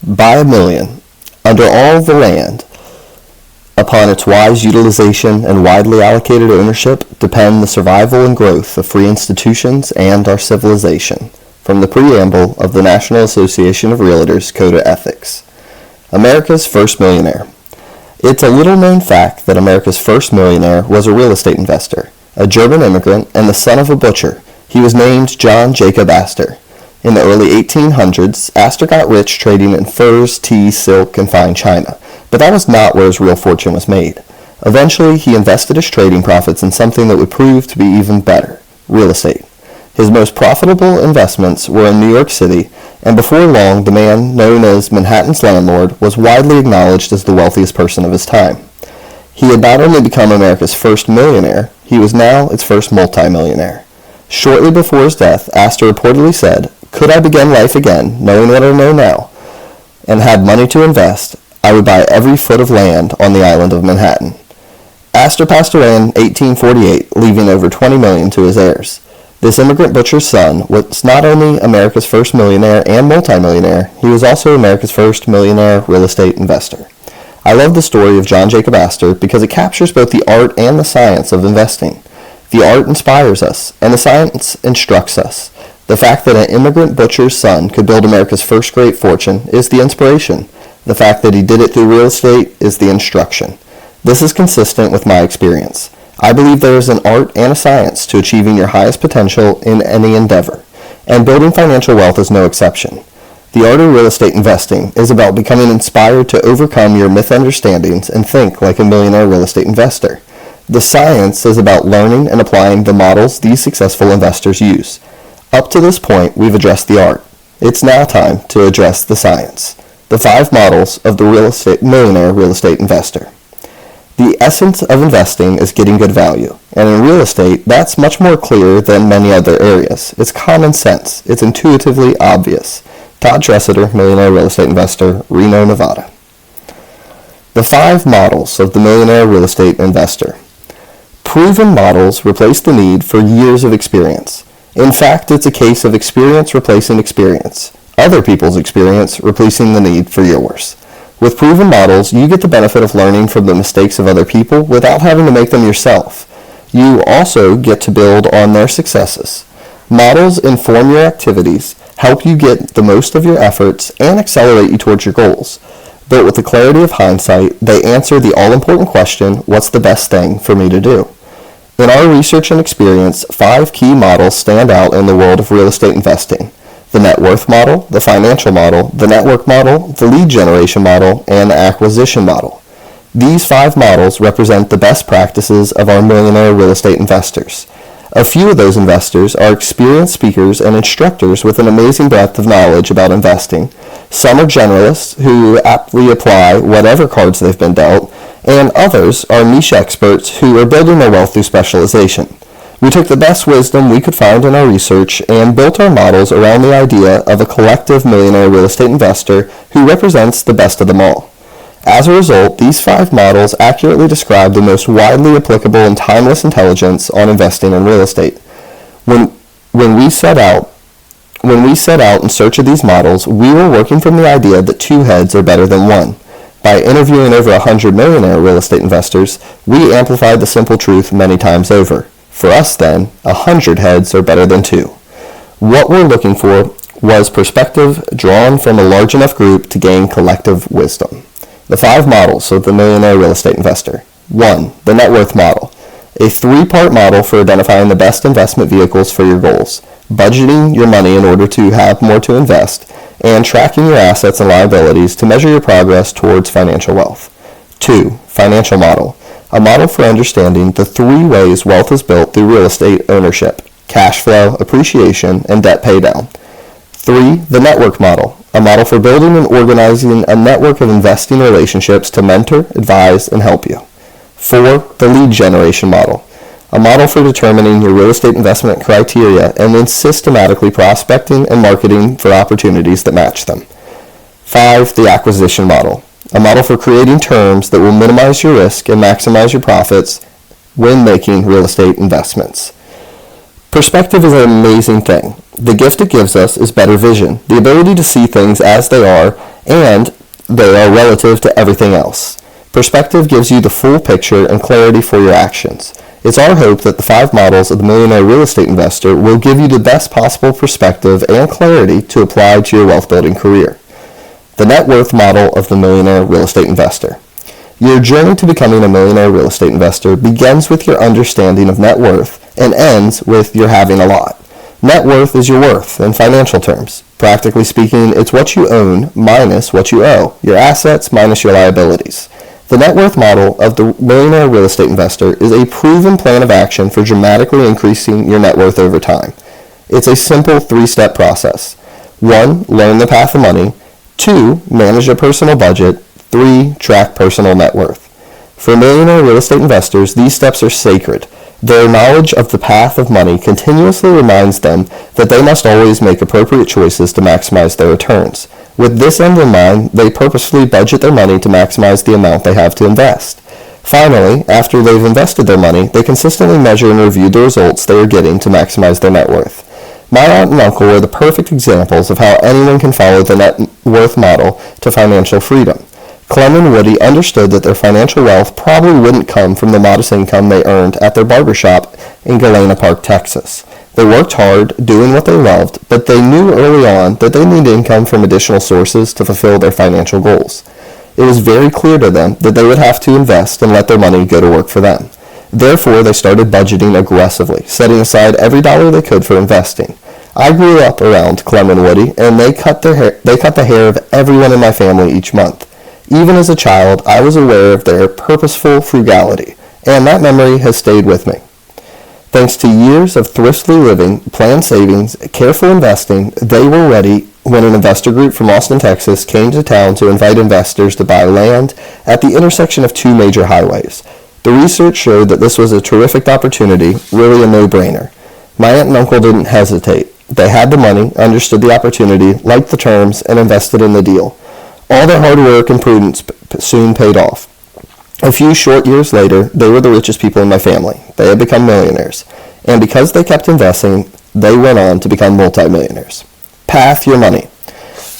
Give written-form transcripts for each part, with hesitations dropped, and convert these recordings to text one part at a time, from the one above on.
Buy $1 million. Under all the land, upon its wise utilization and widely allocated ownership, depend the survival and growth of free institutions and our civilization. From the preamble of the National Association of Realtors Code of Ethics. America's first millionaire. It's a little-known fact that America's first millionaire was a real estate investor, a German immigrant, and the son of a butcher. He was named John Jacob Astor. In the early 1800s, Astor got rich trading in furs, tea, silk, and fine china, but that was not where his real fortune was made. Eventually, he invested his trading profits in something that would prove to be even better, real estate. His most profitable investments were in New York City, and before long, the man known as Manhattan's landlord was widely acknowledged as the wealthiest person of his time. He had not only become America's first millionaire, he was now its first multimillionaire. Shortly before his death, Astor reportedly said, "Could I begin life again, knowing what I know now, and had money to invest, I would buy every foot of land on the island of Manhattan." Astor passed away in 1848, leaving over $20 million to his heirs. This immigrant butcher's son was not only America's first millionaire and multimillionaire, he was also America's first millionaire real estate investor. I love the story of John Jacob Astor because it captures both the art and the science of investing. The art inspires us, and the science instructs us. The fact that an immigrant butcher's son could build America's first great fortune is the inspiration. The fact that he did it through real estate is the instruction. This is consistent with my experience. I believe there is an art and a science to achieving your highest potential in any endeavor, and building financial wealth is no exception. The art of real estate investing is about becoming inspired to overcome your misunderstandings and think like a millionaire real estate investor. The science is about learning and applying the models these successful investors use. Up to this point, we've addressed the art. It's now time to address the science. The 5 models of the millionaire real estate investor. The essence of investing is getting good value, and in real estate, that's much more clear than many other areas. It's common sense. It's intuitively obvious. Todd Tresidder, Millionaire Real Estate Investor, Reno, Nevada. The 5 models of the millionaire real estate investor. Proven models replace the need for years of experience. In fact, it's a case of experience replacing experience. Other people's experience replacing the need for yours. With proven models, you get the benefit of learning from the mistakes of other people without having to make them yourself. You also get to build on their successes. Models inform your activities, help you get the most of your efforts, and accelerate you towards your goals. Built with the clarity of hindsight, they answer the all-important question, what's the best thing for me to do? In our research and experience, 5 key models stand out in the world of real estate investing. The net worth model, the financial model, the network model, the lead generation model, and the acquisition model. These 5 models represent the best practices of our millionaire real estate investors. A few of those investors are experienced speakers and instructors with an amazing breadth of knowledge about investing. Some are generalists who aptly apply whatever cards they've been dealt, and others are niche experts who are building their wealth through specialization. We took the best wisdom we could find in our research and built our models around the idea of a collective millionaire real estate investor who represents the best of them all. As a result, these 5 models accurately describe the most widely applicable and timeless intelligence on investing in real estate. When we set out in search of these models, we were working from the idea that 2 heads are better than 1. By interviewing over 100 millionaire real estate investors, we amplified the simple truth many times over. For us then, 100 heads are better than 2. What we're looking for was perspective drawn from a large enough group to gain collective wisdom. The 5 models of the millionaire real estate investor. 1. The net worth model. A 3-part model for identifying the best investment vehicles for your goals, budgeting your money in order to have more to invest, and tracking your assets and liabilities to measure your progress towards financial wealth. 2. Financial model. A model for understanding the 3 ways wealth is built through real estate ownership: cash flow, appreciation, and debt paydown. 3. The network model. A model for building and organizing a network of investing relationships to mentor, advise, and help you. 4. The lead generation model. A model for determining your real estate investment criteria and then systematically prospecting and marketing for opportunities that match them. 5. The acquisition model. A model for creating terms that will minimize your risk and maximize your profits when making real estate investments. Perspective is an amazing thing. The gift it gives us is better vision, the ability to see things as they are and they are relative to everything else. Perspective gives you the full picture and clarity for your actions. It's our hope that the 5 models of the Millionaire Real Estate Investor will give you the best possible perspective and clarity to apply to your wealth building career. The net worth model of the Millionaire Real Estate Investor. Your journey to becoming a millionaire real estate investor begins with your understanding of net worth and ends with your having a lot. Net worth is your worth in financial terms. Practically speaking, it's what you own minus what you owe, your assets minus your liabilities. The net worth model of the Millionaire Real Estate Investor is a proven plan of action for dramatically increasing your net worth over time. It's a simple 3-step process. 1. Learn the path of money. 2. Manage your personal budget. 3. Track personal net worth. For millionaire real estate investors, these steps are sacred. Their knowledge of the path of money continuously reminds them that they must always make appropriate choices to maximize their returns. With this end in mind, they purposefully budget their money to maximize the amount they have to invest. Finally, after they've invested their money, they consistently measure and review the results they are getting to maximize their net worth. My aunt and uncle are the perfect examples of how anyone can follow the net worth model to financial freedom. Clem and Woody understood that their financial wealth probably wouldn't come from the modest income they earned at their barbershop in Galena Park, Texas. They worked hard, doing what they loved, but they knew early on that they needed income from additional sources to fulfill their financial goals. It was very clear to them that they would have to invest and let their money go to work for them. Therefore, they started budgeting aggressively, setting aside every dollar they could for investing. I grew up around Clem and Woody, and they cut the hair of everyone in my family each month. Even as a child, I was aware of their purposeful frugality, and that memory has stayed with me. Thanks to years of thriftily living, planned savings, careful investing, they were ready when an investor group from Austin, Texas came to town to invite investors to buy land at the intersection of 2 major highways. The research showed that this was a terrific opportunity, really a no-brainer. My aunt and uncle didn't hesitate. They had the money, understood the opportunity, liked the terms, and invested in the deal. All their hard work and prudence soon paid off. A few short years later, they were the richest people in my family. They had become millionaires. And because they kept investing, they went on to become multimillionaires. Path your money.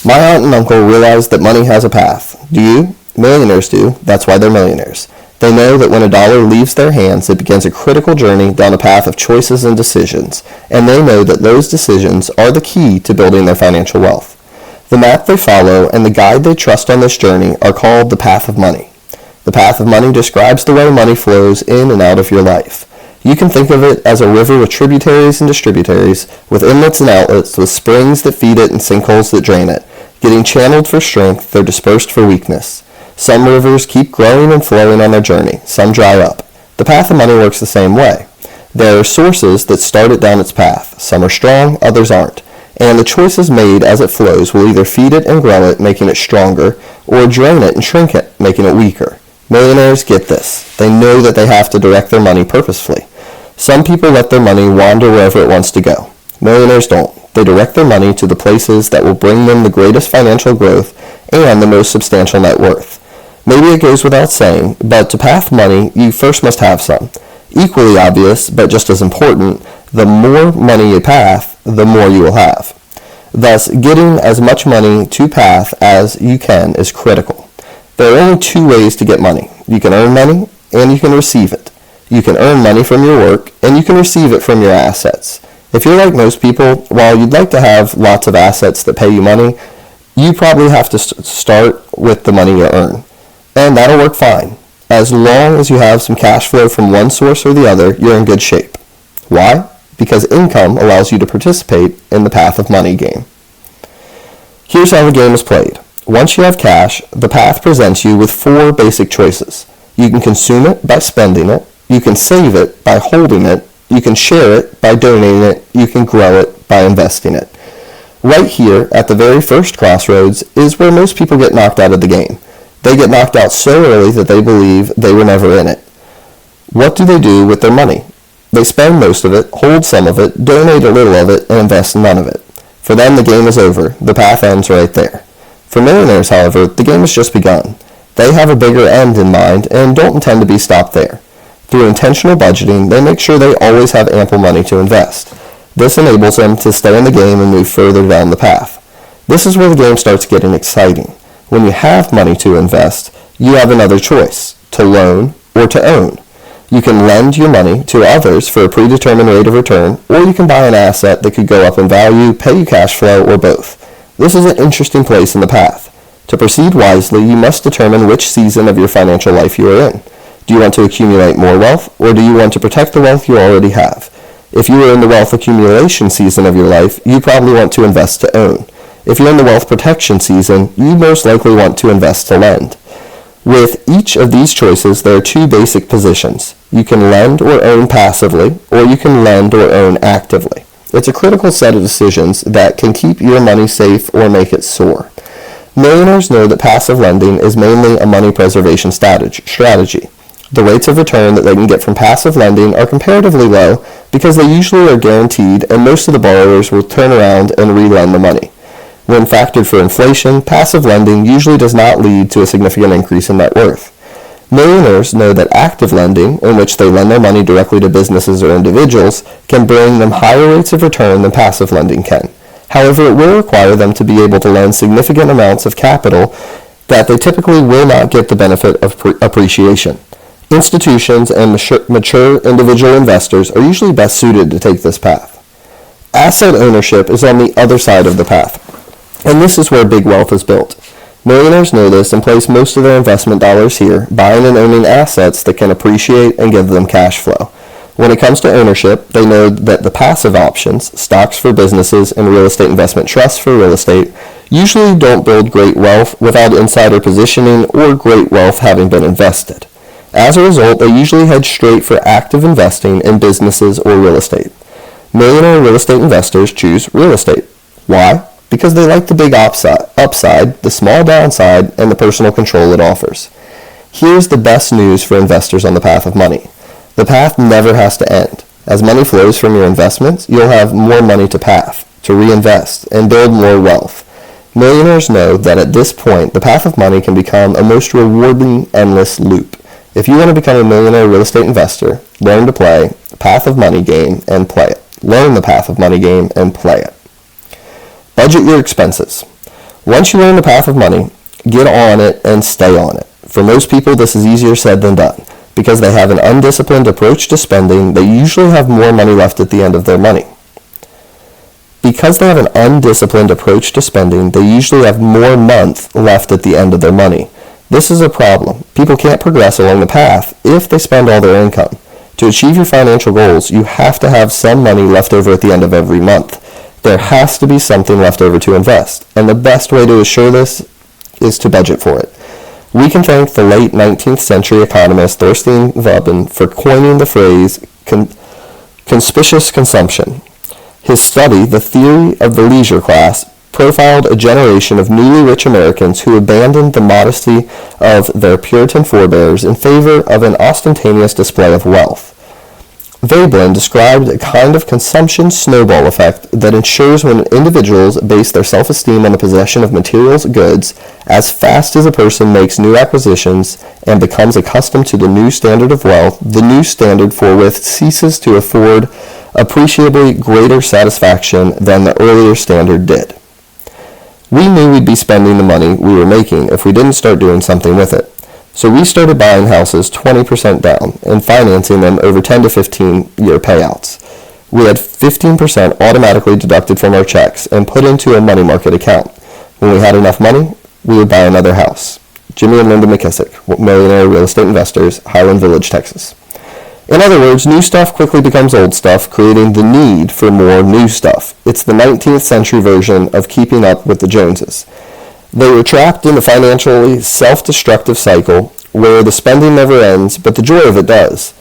My aunt and uncle realized that money has a path. Do you? Millionaires do. That's why they're millionaires. They know that when a dollar leaves their hands, it begins a critical journey down a path of choices and decisions. And they know that those decisions are the key to building their financial wealth. The map they follow and the guide they trust on this journey are called the path of money. The path of money describes the way money flows in and out of your life. You can think of it as a river with tributaries and distributaries, with inlets and outlets, with springs that feed it and sinkholes that drain it. Getting channeled for strength, they're dispersed for weakness. Some rivers keep growing and flowing on their journey. Some dry up. The path of money works the same way. There are sources that start it down its path. Some are strong, others aren't. And the choices made as it flows will either feed it and grow it, making it stronger, or drain it and shrink it, making it weaker. Millionaires get this. They know that they have to direct their money purposefully. Some people let their money wander wherever it wants to go. Millionaires don't. They direct their money to the places that will bring them the greatest financial growth and the most substantial net worth. Maybe it goes without saying, but to path money, you first must have some. Equally obvious, but just as important, the more money you path, the more you will have. Thus, getting as much money to path as you can is critical. There are only 2 ways to get money. You can earn money, and you can receive it. You can earn money from your work, and you can receive it from your assets. If you're like most people, while you'd like to have lots of assets that pay you money, you probably have to start with the money you earn. And that'll work fine. As long as you have some cash flow from one source or the other, you're in good shape. Why? Because income allows you to participate in the path of money game. Here's how the game is played. Once you have cash, the path presents you with 4 basic choices. You can consume it by spending it. You can save it by holding it. You can share it by donating it. You can grow it by investing it. Right here, at the very first crossroads, is where most people get knocked out of the game. They get knocked out so early that they believe they were never in it. What do they do with their money? They spend most of it, hold some of it, donate a little of it, and invest none of it. For them, the game is over. The path ends right there. For millionaires, however, the game has just begun. They have a bigger end in mind and don't intend to be stopped there. Through intentional budgeting, they make sure they always have ample money to invest. This enables them to stay in the game and move further down the path. This is where the game starts getting exciting. When you have money to invest, you have another choice, to loan or to own. You can lend your money to others for a predetermined rate of return, or you can buy an asset that could go up in value, pay you cash flow, or both. This is an interesting place in the path. To proceed wisely, you must determine which season of your financial life you are in. Do you want to accumulate more wealth, or do you want to protect the wealth you already have? If you are in the wealth accumulation season of your life, you probably want to invest to own. If you're in the wealth protection season, you most likely want to invest to lend. With each of these choices, there are two basic positions. You can lend or own passively, or you can lend or own actively. It's a critical set of decisions that can keep your money safe or make it soar. Millionaires know that passive lending is mainly a money preservation strategy. The rates of return that they can get from passive lending are comparatively low because they usually are guaranteed, and most of the borrowers will turn around and re-lend the money. When factored for inflation, passive lending usually does not lead to a significant increase in net worth. Millionaires know that active lending, in which they lend their money directly to businesses or individuals, can bring them higher rates of return than passive lending can. However, it will require them to be able to lend significant amounts of capital that they typically will not get the benefit of appreciation. Institutions and mature individual investors are usually best suited to take this path. Asset ownership is on the other side of the path, and this is where big wealth is built. Millionaires know this and place most of their investment dollars here, buying and owning assets that can appreciate and give them cash flow. When it comes to ownership, they know that the passive options, stocks for businesses and real estate investment trusts for real estate, usually don't build great wealth without insider positioning or great wealth having been invested. As a result, they usually head straight for active investing in businesses or real estate. Millionaire real estate investors choose real estate. Why? Because they like the big upside, the small downside, and the personal control it offers. Here's the best news for investors on the path of money. The path never has to end. As money flows from your investments, you'll have more money to reinvest, and build more wealth. Millionaires know that at this point, the path of money can become a most rewarding, endless loop. If you want to become a millionaire real estate investor, learn to play the path of money game and play it. Learn the path of money game and play it. Budget your expenses. Once you learn the path of money, get on it and stay on it. For most people, this is easier said than done. Because they have an undisciplined approach to spending, they usually have more money left at the end of their money. Because they have an undisciplined approach to spending, they usually have more month left at the end of their money. This is a problem. People can't progress along the path if they spend all their income. To achieve your financial goals, you have to have some money left over at the end of every month. There has to be something left over to invest, and the best way to assure this is to budget for it. We can thank the late 19th century economist Thorstein Veblen for coining the phrase conspicuous consumption. His study, The Theory of the Leisure Class, profiled a generation of newly rich Americans who abandoned the modesty of their Puritan forebears in favor of an ostentatious display of wealth. Veblen described a kind of consumption snowball effect that ensures when individuals base their self-esteem on the possession of material goods, as fast as a person makes new acquisitions and becomes accustomed to the new standard of wealth, the new standard forthwith ceases to afford appreciably greater satisfaction than the earlier standard did. We knew we'd be spending the money we were making if we didn't start doing something with it. So we started buying houses 20% down and financing them over 10 to 15-year payouts. We had 15% automatically deducted from our checks and put into a money market account. When we had enough money, we would buy another house. Jimmy and Linda McKissick, Millionaire Real Estate Investors, Highland Village, Texas. In other words, new stuff quickly becomes old stuff, creating the need for more new stuff. It's the 19th century version of keeping up with the Joneses. They were trapped in a financially self-destructive cycle where the spending never ends, but the joy of it does.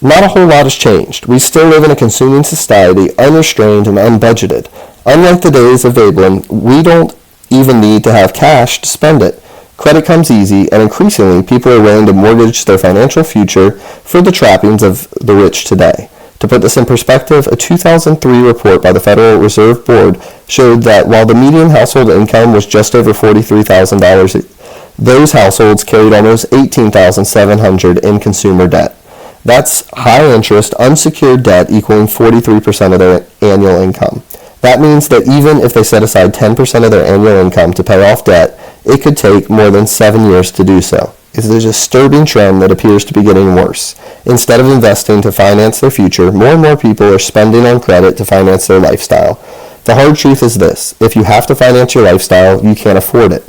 Not a whole lot has changed. We still live in a consuming society, unrestrained and unbudgeted. Unlike the days of Veblen, we don't even need to have cash to spend it. Credit comes easy, and increasingly people are willing to mortgage their financial future for the trappings of the rich today. To put this in perspective, a 2003 report by the Federal Reserve Board showed that while the median household income was just over $43,000, those households carried almost $18,700 in consumer debt. That's high-interest, unsecured debt equaling 43% of their annual income. That means that even if they set aside 10% of their annual income to pay off debt, it could take more than 7 years to do so. It is a disturbing trend that appears to be getting worse. Instead of investing to finance their future, more and more people are spending on credit to finance their lifestyle. The hard truth is this: if you have to finance your lifestyle, you can't afford it.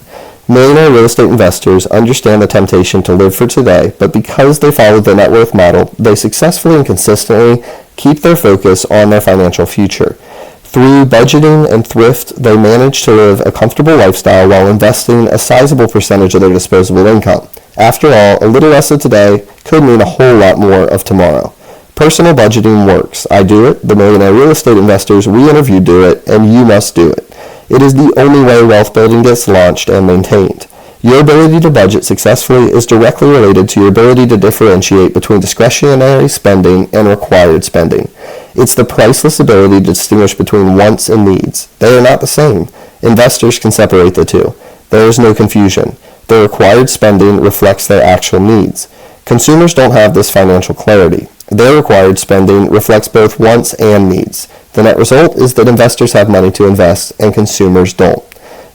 Millionaire real estate investors understand the temptation to live for today, but because they follow the net worth model, they successfully and consistently keep their focus on their financial future. Through budgeting and thrift, they manage to live a comfortable lifestyle while investing a sizable percentage of their disposable income. After all, a little less of today could mean a whole lot more of tomorrow. Personal budgeting works. I do it. The Millionaire Real Estate Investors we interviewed do it, and you must do it. It is the only way wealth building gets launched and maintained. Your ability to budget successfully is directly related to your ability to differentiate between discretionary spending and required spending. It's the priceless ability to distinguish between wants and needs. They are not the same. Investors can separate the two. There is no confusion. Their required spending reflects their actual needs. Consumers don't have this financial clarity. Their required spending reflects both wants and needs. The net result is that investors have money to invest and consumers don't.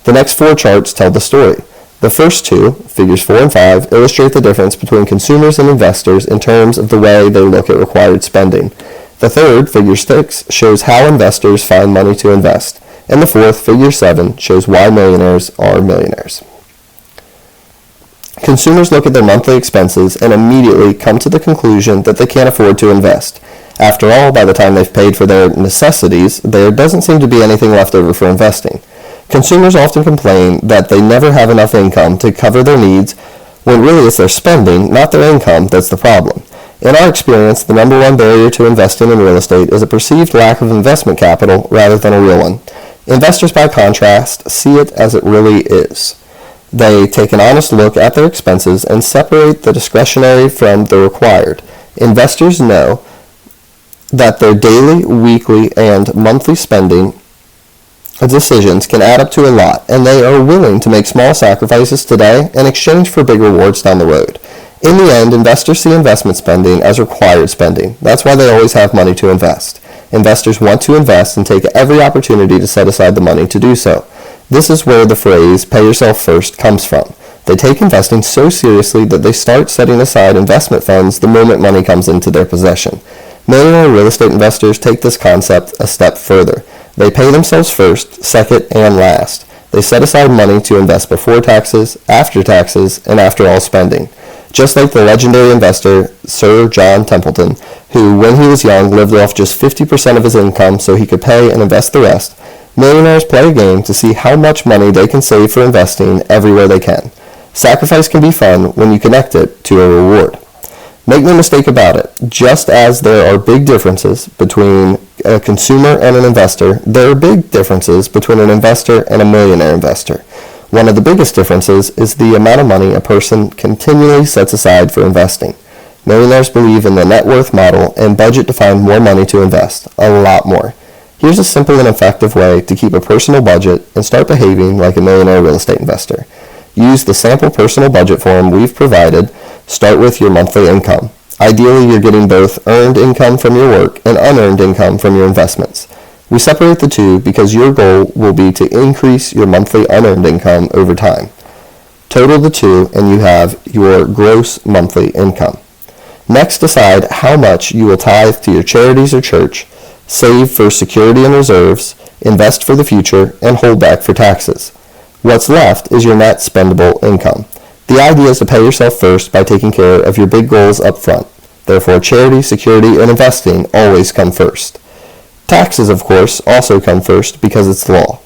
The next 4 charts tell the story. The first 2, figures 4 and 5, illustrate the difference between consumers and investors in terms of the way they look at required spending. The third, figure 6, shows how investors find money to invest. And the fourth, figure 7, shows why millionaires are millionaires. Consumers look at their monthly expenses and immediately come to the conclusion that they can't afford to invest. After all, by the time they've paid for their necessities, there doesn't seem to be anything left over for investing. Consumers often complain that they never have enough income to cover their needs, when really it's their spending, not their income, that's the problem. In our experience, the number one barrier to investing in real estate is a perceived lack of investment capital rather than a real one. Investors, by contrast, see it as it really is. They take an honest look at their expenses and separate the discretionary from the required. Investors know that their daily, weekly, and monthly spending decisions can add up to a lot, and they are willing to make small sacrifices today in exchange for big rewards down the road. In the end, investors see investment spending as required spending. That's why they always have money to invest. Investors want to invest and take every opportunity to set aside the money to do so. This is where the phrase, pay yourself first, comes from. They take investing so seriously that they start setting aside investment funds the moment money comes into their possession. Millionaire real estate investors take this concept a step further. They pay themselves first, second, and last. They set aside money to invest before taxes, and after all spending. Just like the legendary investor Sir John Templeton, who, when he was young, lived off just 50% of his income so he could pay and invest the rest, millionaires play a game to see how much money they can save for investing everywhere they can. Sacrifice can be fun when you connect it to a reward. Make no mistake about it, just as there are big differences between a consumer and an investor, there are big differences between an investor and a millionaire investor. One of the biggest differences is the amount of money a person continually sets aside for investing. Millionaires believe in the net worth model and budget to find more money to invest, a lot more. Here's a simple and effective way to keep a personal budget and start behaving like a millionaire real estate investor. Use the sample personal budget form we've provided. Start with your monthly income. Ideally, you're getting both earned income from your work and unearned income from your investments. We separate the two because your goal will be to increase your monthly unearned income over time. Total the two and you have your gross monthly income. Next, decide how much you will tithe to your charities or church, save for security and reserves, invest for the future, and hold back for taxes. What's left is your net spendable income. The idea is to pay yourself first by taking care of your big goals up front. Therefore, charity, security, and investing always come first. Taxes, of course, also come first because it's law.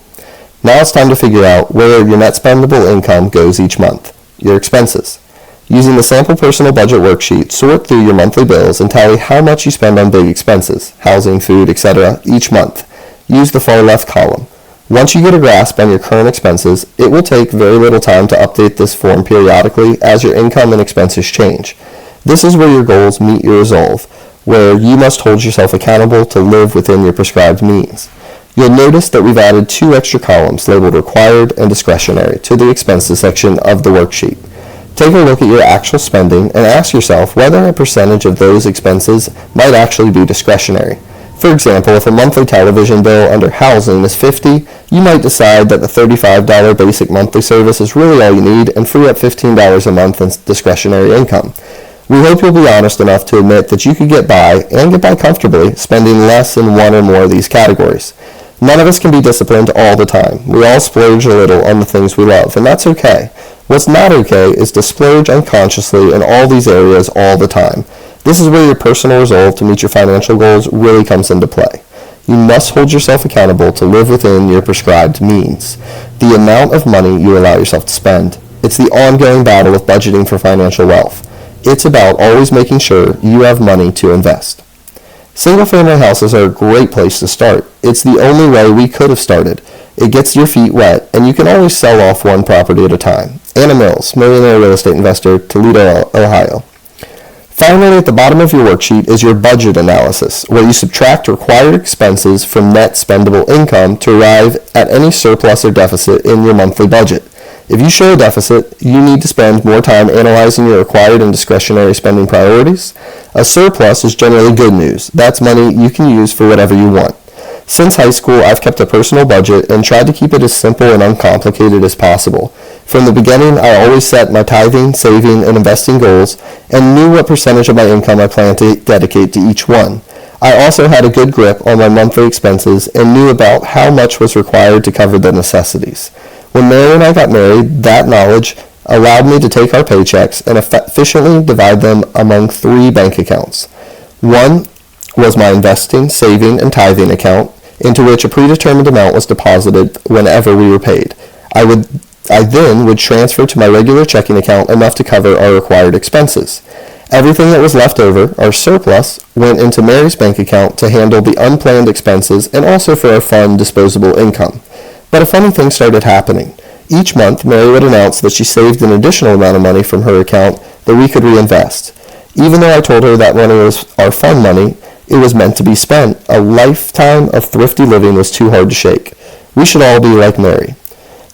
Now it's time to figure out where your net spendable income goes each month. Your expenses. Using the sample personal budget worksheet, sort through your monthly bills and tally how much you spend on big expenses, housing, food, etc., each month. Use the far left column. Once you get a grasp on your current expenses, it will take very little time to update this form periodically as your income and expenses change. This is where your goals meet your resolve, where you must hold yourself accountable to live within your prescribed means. You'll notice that we've added 2 extra columns labeled required and discretionary to the expenses section of the worksheet. Take a look at your actual spending and ask yourself whether a percentage of those expenses might actually be discretionary. For example, if a monthly television bill under housing is $50, you might decide that the $35 basic monthly service is really all you need and free up $15 a month in discretionary income. We hope you'll be honest enough to admit that you could get by, and get by comfortably, spending less in one or more of these categories. None of us can be disciplined all the time. We all splurge a little on the things we love, and that's okay. What's not okay is to splurge unconsciously in all these areas all the time. This is where your personal resolve to meet your financial goals really comes into play. You must hold yourself accountable to live within your prescribed means. The amount of money you allow yourself to spend. It's the ongoing battle of budgeting for financial wealth. It's about always making sure you have money to invest. Single-family houses are a great place to start. It's the only way we could have started. It gets your feet wet, and you can always sell off one property at a time. Anna Mills, Millionaire Real Estate Investor, Toledo, Ohio. Finally, at the bottom of your worksheet is your budget analysis, where you subtract required expenses from net spendable income to arrive at any surplus or deficit in your monthly budget. If you show a deficit, you need to spend more time analyzing your required and discretionary spending priorities. A surplus is generally good news. That's money you can use for whatever you want. Since high school, I've kept a personal budget and tried to keep it as simple and uncomplicated as possible. From the beginning, I always set my tithing, saving, and investing goals and knew what percentage of my income I planned to dedicate to each one. I also had a good grip on my monthly expenses and knew about how much was required to cover the necessities. When Mary and I got married, that knowledge allowed me to take our paychecks and efficiently divide them among 3 bank accounts. One was my investing, saving, and tithing account, into which a predetermined amount was deposited whenever we were paid. I then would transfer to my regular checking account enough to cover our required expenses. Everything that was left over, our surplus, went into Mary's bank account to handle the unplanned expenses and also for our fun disposable income. But a funny thing started happening. Each month, Mary would announce that she saved an additional amount of money from her account that we could reinvest. Even though I told her that money was our fun money, it was meant to be spent. A lifetime of thrifty living was too hard to shake. We should all be like Mary.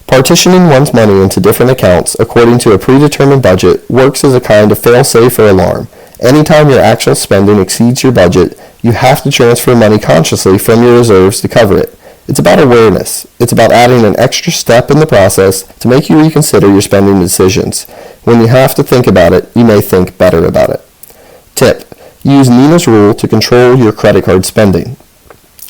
Partitioning one's money into different accounts according to a predetermined budget works as a kind of fail-safe or alarm. Anytime your actual spending exceeds your budget, you have to transfer money consciously from your reserves to cover it. It's about awareness. It's about adding an extra step in the process to make you reconsider your spending decisions. When you have to think about it, you may think better about it. Tip: use Nina's rule to control your credit card spending.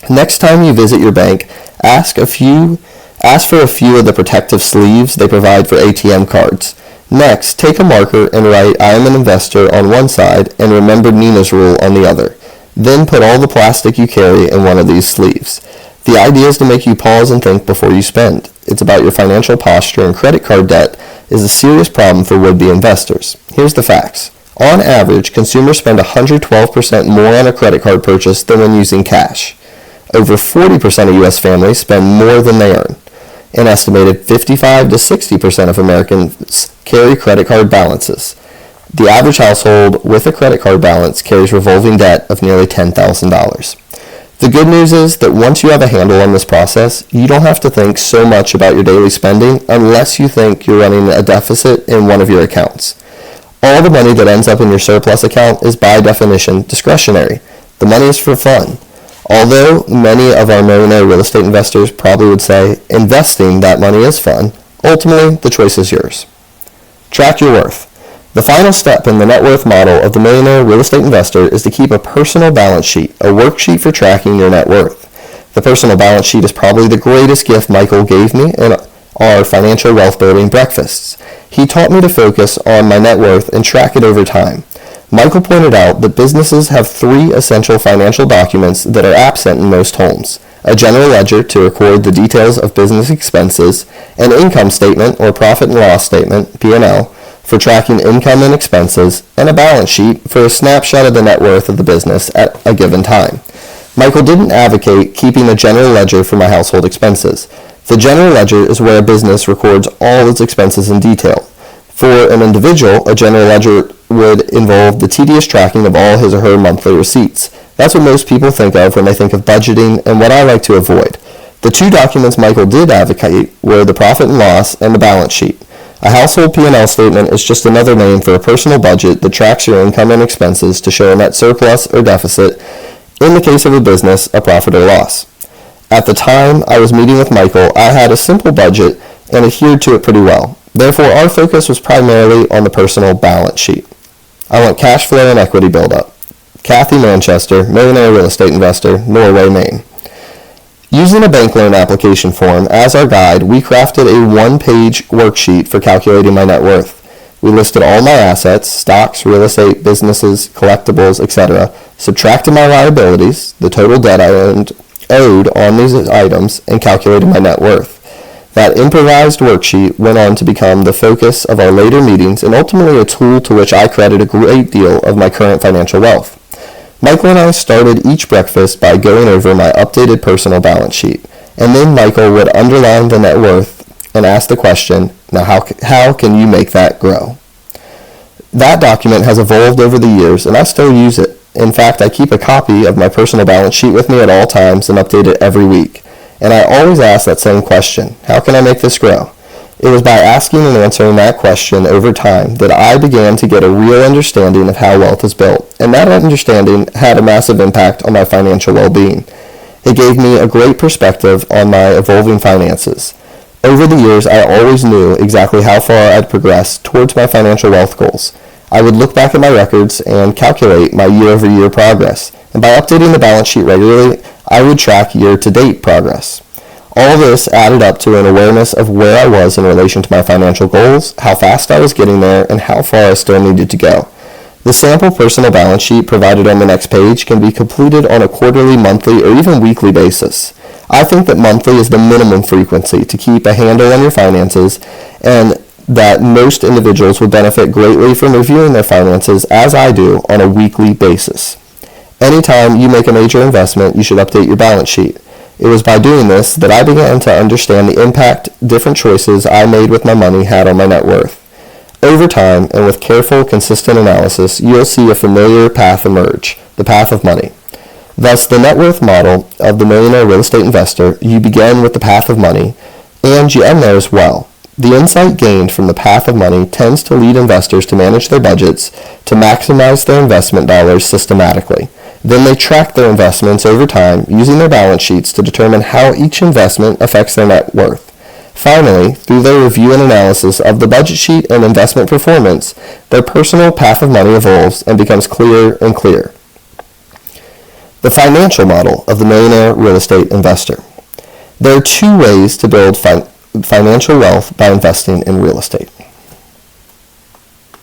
Next time you visit your bank, ask for a few of the protective sleeves they provide for ATM cards. Next, take a marker and write "I am an investor" on one side and "Remember Nina's rule" on the other. Then put all the plastic you carry in one of these sleeves. The idea is to make you pause and think before you spend. It's about your financial posture, and credit card debt is a serious problem for would-be investors. Here's the facts. On average, consumers spend 112% more on a credit card purchase than when using cash. Over 40% of U.S. families spend more than they earn. An estimated 55 to 60% of Americans carry credit card balances. The average household with a credit card balance carries revolving debt of nearly $10,000. The good news is that once you have a handle on this process, you don't have to think so much about your daily spending unless you think you're running a deficit in one of your accounts. All the money that ends up in your surplus account is by definition discretionary. The money is for fun. Although many of our millionaire real estate investors probably would say investing that money is fun, ultimately the choice is yours. Track your worth. The final step in the net worth model of the Millionaire Real Estate Investor is to keep a personal balance sheet, a worksheet for tracking your net worth. The personal balance sheet is probably the greatest gift Michael gave me in our financial wealth building breakfasts. He taught me to focus on my net worth and track it over time. Michael pointed out that businesses have 3 essential financial documents that are absent in most homes: a general ledger to record the details of business expenses, an income statement or profit and loss statement, P&L, for tracking income and expenses, and a balance sheet for a snapshot of the net worth of the business at a given time. Michael didn't advocate keeping a general ledger for my household expenses. The general ledger is where a business records all its expenses in detail. For an individual, a general ledger would involve the tedious tracking of all his or her monthly receipts. That's what most people think of when they think of budgeting, and what I like to avoid. The 2 documents Michael did advocate were the profit and loss and the balance sheet. A household P&L statement is just another name for a personal budget that tracks your income and expenses to show a net surplus or deficit In the case of a business, a profit or loss. At the time I was meeting with Michael, I had a simple budget and adhered to it pretty well. Therefore, our focus was primarily on the personal balance sheet. I want cash flow and equity buildup. Kathy Manchester, Millionaire Real Estate Investor, Norway, Maine. Using a bank loan application form as our guide, we crafted a one-page worksheet for calculating my net worth. We listed all my assets, stocks, real estate, businesses, collectibles, etc., subtracted my liabilities, the total debt I owed on these items, and calculated my net worth. That improvised worksheet went on to become the focus of our later meetings and ultimately a tool to which I credit a great deal of my current financial wealth. Michael and I started each breakfast by going over my updated personal balance sheet, and then Michael would underline the net worth and ask the question, now how can you make that grow? That document has evolved over the years, and I still use it. In fact, I keep a copy of my personal balance sheet with me at all times and update it every week. And I always ask that same question, how can I make this grow? It was by asking and answering that question over time that I began to get a real understanding of how wealth is built, and that understanding had a massive impact on my financial well-being. It gave me a great perspective on my evolving finances. Over the years, I always knew exactly how far I'd progressed towards my financial wealth goals. I would look back at my records and calculate my year-over-year progress, and by updating the balance sheet regularly, I would track year-to-date progress. All this added up to an awareness of where I was in relation to my financial goals, how fast I was getting there, and how far I still needed to go. The sample personal balance sheet provided on the next page can be completed on a quarterly, monthly, or even weekly basis. I think that monthly is the minimum frequency to keep a handle on your finances, and that most individuals would benefit greatly from reviewing their finances, as I do, on a weekly basis. Anytime you make a major investment, you should update your balance sheet. It was by doing this that I began to understand the impact different choices I made with my money had on my net worth. Over time, and with careful, consistent analysis, you'll see a familiar path emerge, the path of money. Thus, the net worth model of the Millionaire Real Estate Investor, you begin with the path of money, and you end there as well. The insight gained from the path of money tends to lead investors to manage their budgets to maximize their investment dollars systematically. Then they track their investments over time using their balance sheets to determine how each investment affects their net worth. Finally, through their review and analysis of the budget sheet and investment performance, their personal path of money evolves and becomes clearer and clearer. The financial model of the Millionaire Real Estate Investor. There are two ways to build financial wealth by investing in real estate.